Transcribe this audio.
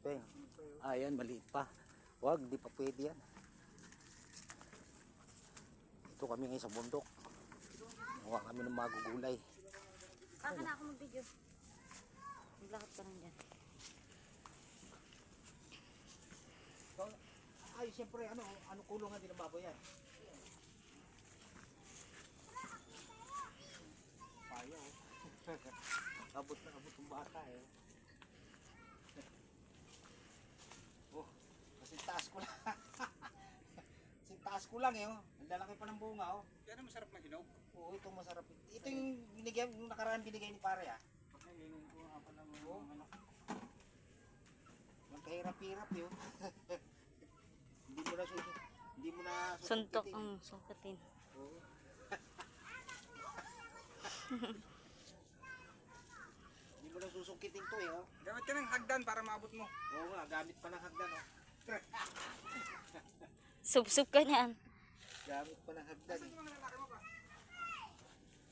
pa yun. Ayan, maliit pa. Wag, di pa pwede yan. Ito kami ngayon sa bundok. Mukha kami ng magugulay. Baka na ako mag-video. Maglakad ka lang dyan. So, ay, siyempre, ano kulungan din ng baboy yan? Payo. Abot na abot ng bata eh. Oh, kasi taas ko lang. Kasi taas ko lang eh. Oh. Ang lalaki pa ng bunga oh. Yan ang masarap na hinog. Oo, ito masarap. Ito yung binigay, yung nakaraan binigay ni pare ah. Pagkainom ko nga pala ng Oo. anak. Ang kahirap-hirap yun. Hindi mo na Suntok susukitin. ang sungkatin. Oo. Hindi mo na susukitin to eh oh. Gamit ka ng hagdan para maabot mo. Oo nga, gamit pa ng hagdan oh. Sub-sub ka niyan. Gamit pa ng hagdan Saan eh. yung mga lalaki mo pa?